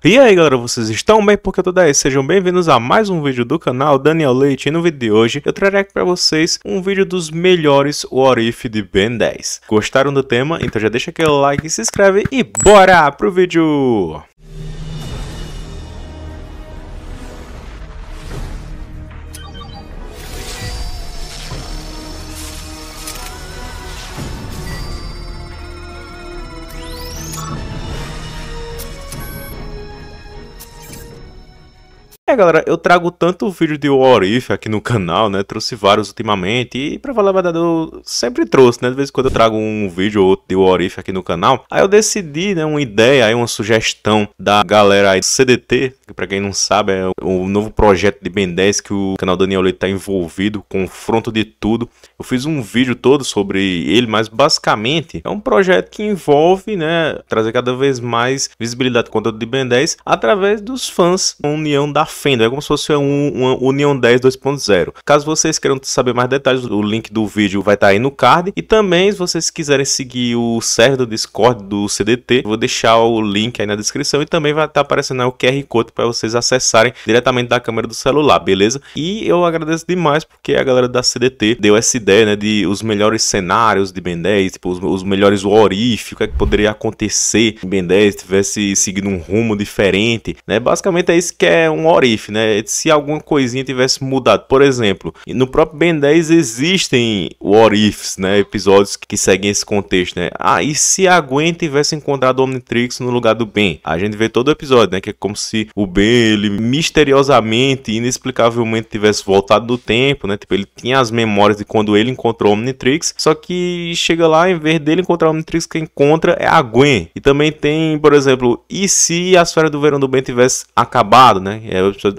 E aí galera, vocês estão bem? Porque eu tô daí, sejam bem-vindos a mais um vídeo do canal Daniel Leite. E no vídeo de hoje eu trarei aqui pra vocês um vídeo dos melhores What If de Ben 10. Gostaram do tema? Então já deixa aquele like, se inscreve e bora pro vídeo! Galera, eu trago tanto vídeo de What If aqui no canal, né, trouxe vários ultimamente e pra falar a verdade eu sempre trouxe, né, de vez em quando eu trago um vídeo ou outro de What If aqui no canal. Aí eu decidi, né, uma ideia, aí uma sugestão da galera aí do CDT, que pra quem não sabe é o novo projeto de Ben 10 que o canal Daniel Leite tá envolvido, confronto de tudo. Eu fiz um vídeo todo sobre ele, mas basicamente é um projeto que envolve, né, trazer cada vez mais visibilidade do conteúdo de Ben 10 através dos fãs, a união da Fandom, é como se fosse uma União 10 2.0. Caso vocês queiram saber mais detalhes, o link do vídeo vai estar aí no card. E também, se vocês quiserem seguir o server do Discord do CDT, vou deixar o link aí na descrição. E também vai estar aparecendo aí o QR Code para vocês acessarem diretamente da câmera do celular, beleza? E eu agradeço demais porque a galera da CDT deu essa ideia, né, de os melhores cenários de Ben 10, tipo, os melhores What If, o que é que poderia acontecer em Ben 10 se tivesse seguido um rumo diferente, né? Basicamente é isso que é um What If, né? Se alguma coisinha tivesse mudado, por exemplo, no próprio Ben 10 existem What Ifs, né? Episódios que seguem esse contexto, né? Ah, e se a Gwen tivesse encontrado o Omnitrix no lugar do Ben? A gente vê todo o episódio, né? Que é como se o Ben, ele misteriosamente, inexplicavelmente tivesse voltado do tempo, né? Tipo, ele tinha as memórias de quando ele encontrou o Omnitrix, só que chega lá, em vez dele encontrar o Omnitrix, quem encontra é a Gwen. E também tem, por exemplo, e se as férias do verão do Ben tivesse acabado, né?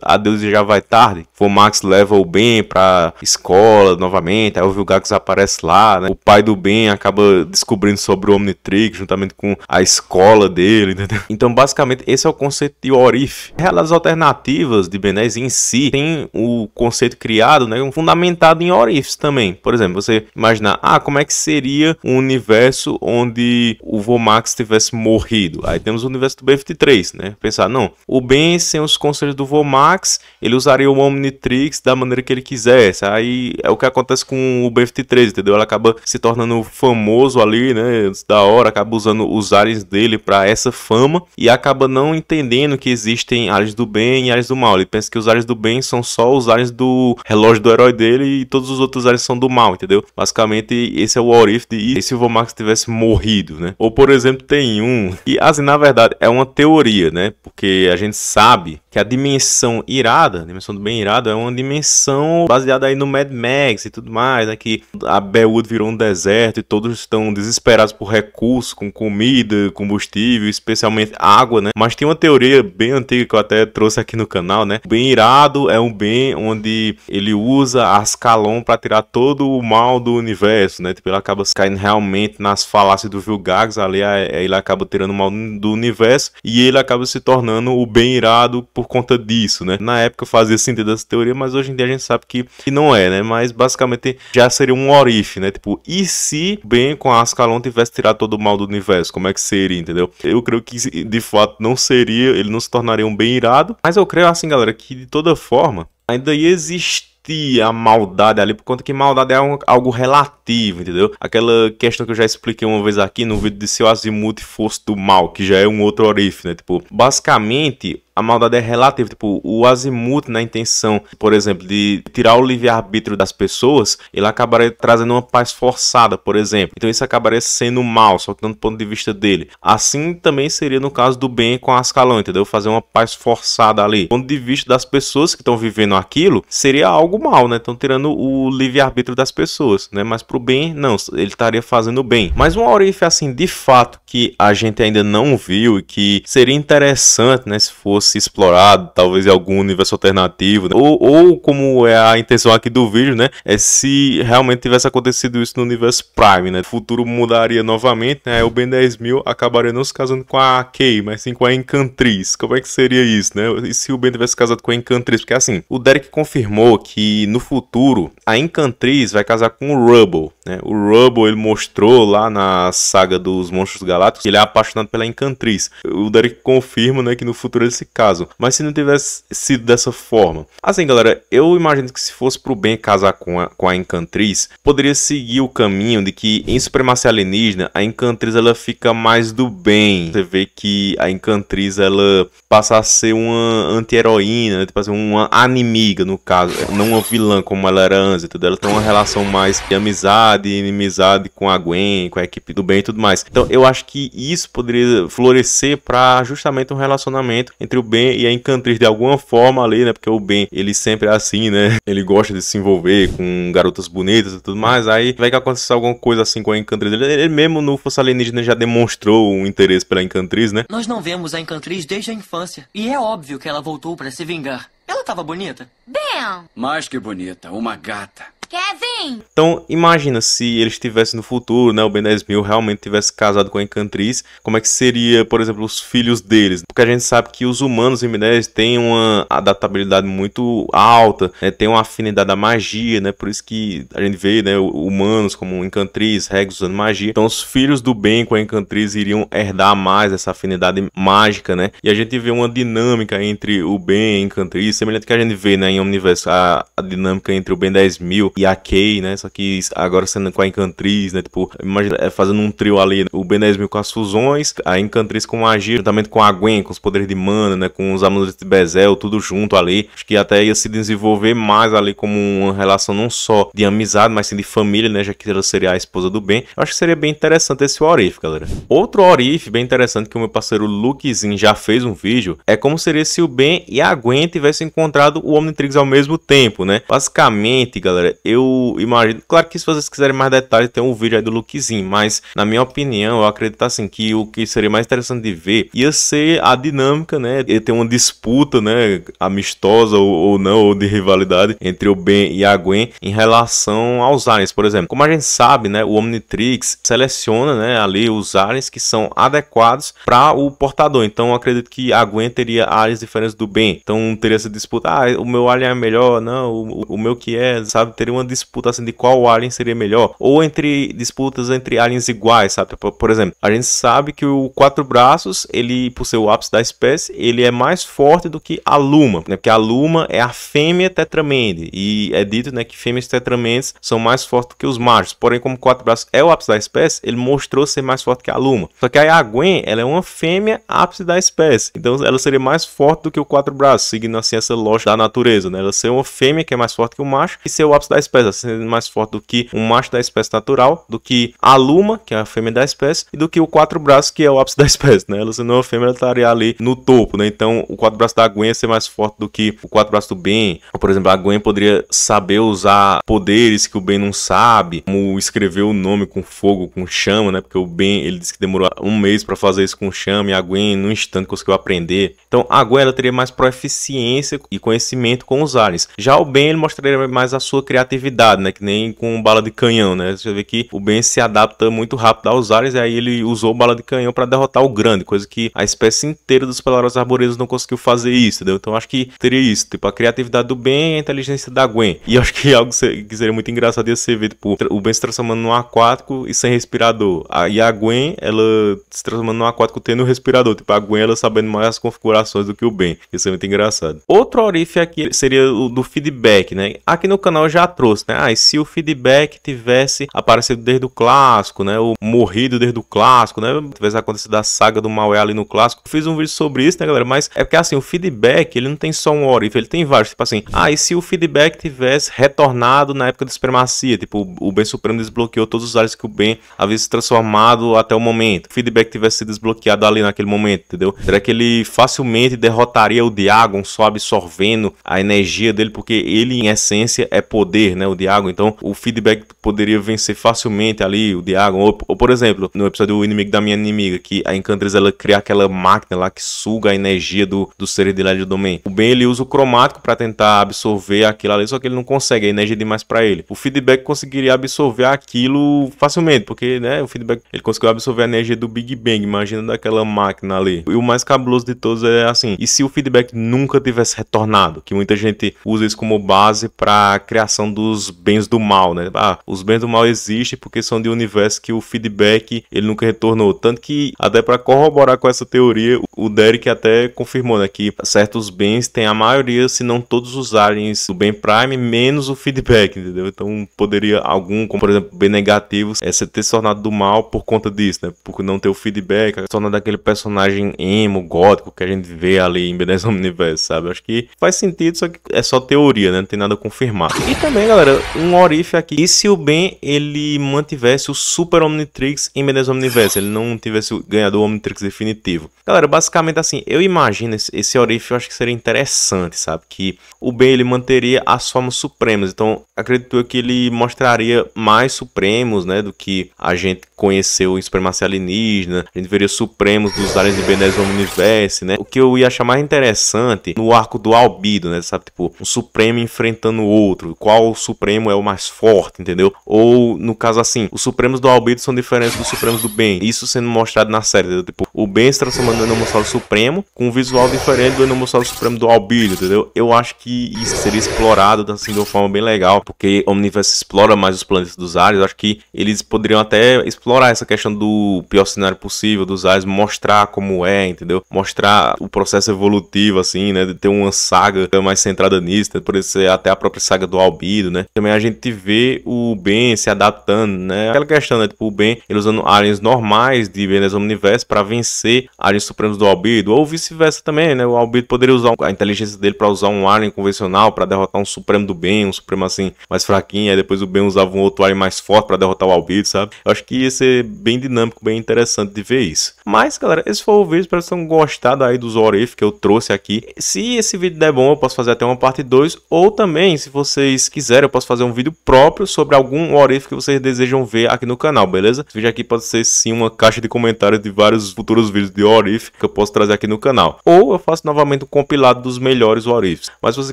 Adeus e já vai tarde. O Max leva o Ben pra escola novamente. Aí o Vilgax aparece lá, né? O pai do Ben acaba descobrindo sobre o Omnitrix juntamente com a escola dele, entendeu? Então basicamente esse é o conceito de What If. As alternativas de Ben 10 em si tem o conceito criado, né, fundamentado em What Ifs também. Por exemplo, você imaginar, como é que seria um universo onde o Vomax tivesse morrido? Aí temos o universo do B-53, né? Pensar, não, o Ben sem os conselhos do Vomax, ele usaria o Omnitrix da maneira que ele quisesse. Aí é o que acontece com o B-53, entendeu? Ele acaba se tornando famoso ali, né? Da hora, acaba usando os aliens dele para essa fama e acaba não entendendo que existem aliens do bem e aliens do mal. Ele pensa que os aliens do bem são só os aliens do relógio do herói dele e todos os outros aliens são do mal, entendeu? Basicamente, esse é o What If de e se o Vomax tivesse morrido, né? Ou, por exemplo, tem um que, assim, na verdade, é uma teoria, né? Porque a gente sabe que a dimensão irada, a dimensão do bem irado, é uma dimensão baseada aí no Mad Max e tudo mais, né? Que a Bellwood virou um deserto e todos estão desesperados por recursos, com comida, combustível, especialmente água, né? Mas tem uma teoria bem antiga que eu até trouxe aqui no canal, né? O bem irado é um bem onde ele usa Ascalon para tirar todo o mal do universo, né? Tipo, ele acaba caindo realmente nas falácias do Vilgax ali, ele acaba tirando o mal do universo e ele acaba se tornando o bem irado por conta disso, né? Na época fazia sentido essa teoria, mas hoje em dia a gente sabe que não é, né? Mas basicamente já seria um What If, né? Tipo, e se Ben com a Ascalon tivesse tirado todo o mal do universo? Como é que seria, entendeu? Eu creio que de fato não seria, ele não se tornaria um bem irado, mas eu creio assim, galera, que de toda forma ainda ia existir a maldade ali, por conta que maldade é algo relativo, entendeu? Aquela questão que eu já expliquei uma vez aqui no vídeo de se o Azimuth fosse do mal, que já é um outro What If, né? Tipo, basicamente a maldade é relativa, tipo, o Azimuth na intenção, por exemplo, de tirar o livre-arbítrio das pessoas, ele acabaria trazendo uma paz forçada, por exemplo. Então isso acabaria sendo mal, só que do ponto de vista dele. Assim também seria no caso do Ben com Ascalon, entendeu? Fazer uma paz forçada ali. Do ponto de vista das pessoas que estão vivendo aquilo, seria algo mal, né? Estão tirando o livre-arbítrio das pessoas, né? Mas pro Ben, não, ele estaria fazendo bem. Mas um What If, assim, de fato, que a gente ainda não viu e que seria interessante, né, se fosse fosse explorado, talvez em algum universo alternativo, né? Ou como é a intenção aqui do vídeo, né? É se realmente tivesse acontecido isso no universo Prime, né? O futuro mudaria novamente, né? O Ben 10.000 acabaria não se casando com a Kay, mas sim com a Encantriz. Como é que seria isso, né? E se o Ben tivesse casado com a Encantriz? Porque assim, o Derek confirmou que no futuro a Encantriz vai casar com o Rubble, né? O Rubble, ele mostrou lá na saga dos Monstros Galácticos que ele é apaixonado pela Encantriz. O Derek confirma, né, que no futuro eles se casam. Mas se não tivesse sido dessa forma, assim, galera, eu imagino que se fosse pro Ben casar com a Encantriz, poderia seguir o caminho de que em Supremacia Alienígena a Encantriz ela fica mais do bem. Você vê que a Encantriz ela passa a ser uma anti-heroína, tipo assim, uma inimiga no caso, não uma vilã como ela era antes, entendeu? Ela tem uma relação mais de amizade e inimizade com a Gwen, com a equipe do Ben e tudo mais. Então eu acho que isso poderia florescer para justamente um relacionamento entre o Ben e a Encantriz de alguma forma ali, né? Porque o Ben, ele sempre é assim, né? Ele gosta de se envolver com garotas bonitas e tudo mais. Aí vai que acontecer alguma coisa assim com a Encantriz. Ele mesmo no Força Alienígena já demonstrou um interesse pela Encantriz, né? Nós não vemos a Encantriz desde a infância. E é óbvio que ela voltou para se vingar. Ela tava bonita? Ben! Mais que bonita, uma gata. Kevin! Então, imagina se eles estivessem no futuro, né, o Ben 10.000 realmente tivesse casado com a Encantriz, como é que seria, por exemplo, os filhos deles? Porque a gente sabe que os humanos em Ben 10 têm uma adaptabilidade muito alta, né, tem uma afinidade à magia, né, por isso que a gente vê, né, humanos como Encantriz, Rex usando magia. Então, os filhos do Ben com a Encantriz iriam herdar mais essa afinidade mágica, né, e a gente vê uma dinâmica entre o Ben e a Encantriz, semelhante que a gente vê, né, em Omniverse, a dinâmica entre o Ben 10.000 e a Kay, né? Só que agora sendo com a Encantriz, né? Tipo, imagina fazendo um trio ali, o Ben 10.000 com as fusões, a Encantriz com magia, juntamente com a Gwen, com os poderes de mana, né? Com os amuletos de Bezel, tudo junto ali. Acho que até ia se desenvolver mais ali como uma relação não só de amizade, mas sim de família, né? Já que ela seria a esposa do Ben. Eu acho que seria bem interessante esse what if, galera. Outro what if bem interessante que o meu parceiro Lukezinho já fez um vídeo é como seria se o Ben e a Gwen tivessem encontrado o Omnitrix ao mesmo tempo, né? Basicamente, galera, eu imagino, claro que se vocês quiserem mais detalhes, tem um vídeo aí do Lukezinho, mas na minha opinião, eu acredito assim que o que seria mais interessante de ver ia ser a dinâmica, né? Ia ter uma disputa, né? Amistosa ou não, ou de rivalidade entre o Ben e a Gwen em relação aos aliens, por exemplo. Como a gente sabe, né? O Omnitrix seleciona, né? Ali os aliens que são adequados para o portador. Então, eu acredito que a Gwen teria aliens diferentes do Ben. Então, teria essa disputa. Ah, o meu alien é melhor, não, o meu que é, sabe? Teria uma disputa assim de qual alien seria melhor, ou entre disputas entre aliens iguais, sabe? Por exemplo, a gente sabe que o Quatro Braços, ele, por ser o ápice da espécie, ele é mais forte do que a Luma, né? Porque a Luma é a fêmea tetramende, e é dito, né, que fêmeas tetramendes são mais fortes do que os machos. Porém, como o Quatro Braços é o ápice da espécie, ele mostrou ser mais forte que a Luma. Só que aí a Gwen, ela é uma fêmea ápice da espécie, então ela seria mais forte do que o Quatro Braços, seguindo assim essa lógica da natureza, né? Ela ser uma fêmea que é mais forte que o macho e ser o ápice da espécie, sendo mais forte do que um macho da espécie natural, do que a Luma, que é a fêmea da espécie, e do que o Quatro Braços, que é o ápice da espécie, né? Ela sendo uma fêmea, ela estaria ali no topo, né? Então, o Quatro Braços da Gwen ia ser mais forte do que o Quatro Braços do Ben. Ou, por exemplo, a Gwen poderia saber usar poderes que o Ben não sabe, como escrever o nome com fogo, com chama, né? Porque o Ben, ele disse que demorou um mês para fazer isso com chama, e a Gwen, num instante, conseguiu aprender. Então, a Gwen, ela teria mais proeficiência e conhecimento com os aliens. Já o Ben, ele mostraria mais a sua criatividade, né? Que nem com bala de canhão, né? Você vê que o Ben se adapta muito rápido aos aliens, e aí ele usou bala de canhão para derrotar o grande, coisa que a espécie inteira dos Pelaros Arboredos não conseguiu fazer isso, entendeu? Então acho que teria isso, tipo, a criatividade do Ben e a inteligência da Gwen. E acho que algo que seria muito engraçado ia ser ver, tipo, o Ben se transformando num aquático e sem respirador. E a Gwen, ela se transformando num aquático tendo respirador. Tipo, a Gwen, ela sabendo mais as configurações do que o Ben. Isso é muito engraçado. Outro orife aqui seria o do feedback, né? Aqui no canal eu já trouxe, né? E se o feedback tivesse aparecido desde o clássico, né? Ou morrido desde o clássico, né? Tivesse acontecido a saga do Maué ali no clássico. Eu fiz um vídeo sobre isso, né, galera? Mas é porque, assim, o feedback, ele não tem só um orife, ele tem vários. Tipo assim, e se o feedback tivesse retornado na época da supremacia? Tipo, o Ben Supremo desbloqueou todos os aliens que o Ben havia se transformado até o momento. O feedback tivesse sido desbloqueado ali naquele momento, entendeu? Será que ele facilmente derrotaria o Diagon só absorvendo a energia dele? Porque ele, em essência, é poder, né? O Diagon Diagon, então o feedback poderia vencer facilmente ali o Diagon, ou por exemplo, no episódio do Inimigo da Minha Inimiga, que a Enchantress ela cria aquela máquina lá que suga a energia dos seres de Legend Domain. O Ben ele usa o cromático para tentar absorver aquilo ali, só que ele não consegue, a energia é demais para ele. O feedback conseguiria absorver aquilo facilmente, porque né, o feedback ele conseguiu absorver a energia do Big Bang, imagina daquela máquina ali. E o mais cabuloso de todos é assim, e se o feedback nunca tivesse retornado, que muita gente usa isso como base para a criação dos bens do mal, né? Os bens do mal existem porque são de um universo que o feedback ele nunca retornou, tanto que até para corroborar com essa teoria, o Derek até confirmou, né, que certos bens têm a maioria, se não todos os aliens do Ben Prime, menos o feedback, entendeu? Então poderia algum, como por exemplo, bem negativo, ser ter se tornado do mal por conta disso, né? Por não ter o feedback, se tornar daquele personagem emo, gótico que a gente vê ali em BDS Omniverse, sabe? Acho que faz sentido, só que é só teoria, né? Não tem nada confirmado. E também, galera, um orife aqui. E se o Ben, ele mantivesse o Super Omnitrix em BDS Omniverse, ele não tivesse ganhado o Omnitrix definitivo? Galera, basicamente assim, eu imagino esse orife, eu acho que seria interessante, sabe? Que o Ben, ele manteria as formas supremas. Então, acredito eu que ele mostraria mais supremos, né? Do que a gente conheceu em Supremacia Alienígena. A gente veria supremos dos aliens de BDS Omniverse, né? O que eu ia achar mais interessante no arco do Albedo, né? Sabe, tipo, um supremo enfrentando o outro. Qual supremo é o mais forte, entendeu? Ou, no caso assim, os supremos do Albedo são diferentes dos supremos do Ben. Isso sendo mostrado na série, entendeu? Tipo, o Ben se transformando no Enomossauro Supremo com um visual diferente do Enomossauro Supremo do Albedo, entendeu? Eu acho que isso seria explorado assim, de uma forma bem legal, porque o Omniverse explora mais os planetas dos aliens. Eu acho que eles poderiam até explorar essa questão do pior cenário possível dos aliens, mostrar como é, entendeu? Mostrar o processo evolutivo, assim, né? De ter uma saga mais centrada nisso, né? Por ser até a própria saga do Albedo, né? Também a gente vê o Ben se adaptando, né? Aquela questão, né? Tipo, o Ben, ele usando aliens normais de BDS Omniverse para vencer aliens supremos do Albedo, ou vice-versa também, né? O Albedo poderia usar a inteligência dele para usar um alien convencional para derrotar um supremo do Ben, um supremo assim, mais fraquinho, aí depois o Ben usava um outro alien mais forte para derrotar o Albedo, sabe? Eu acho que ia ser bem dinâmico, bem interessante de ver isso. Mas, galera, esse foi o vídeo, espero que vocês tenham gostado aí dos what if que eu trouxe aqui. Se esse vídeo der bom, eu posso fazer até uma parte 2, ou também, se vocês quiserem, eu posso fazer um vídeo próprio sobre algum what if que vocês desejam ver aqui no canal, beleza? Esse vídeo aqui pode ser sim uma caixa de comentários de vários futuros vídeos de what if que eu posso trazer aqui no canal. Ou eu faço novamente um compilado dos melhores what ifs. Mas se você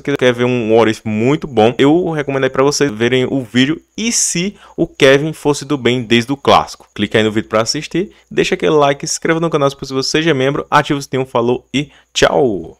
quer ver um what if muito bom, eu recomendo aí pra vocês verem o vídeo E se o Kevin fosse do bem desde o clássico. Clica aí no vídeo para assistir, deixa aquele like, se inscreva no canal se possível, seja membro, ativa o sininho, falou e tchau!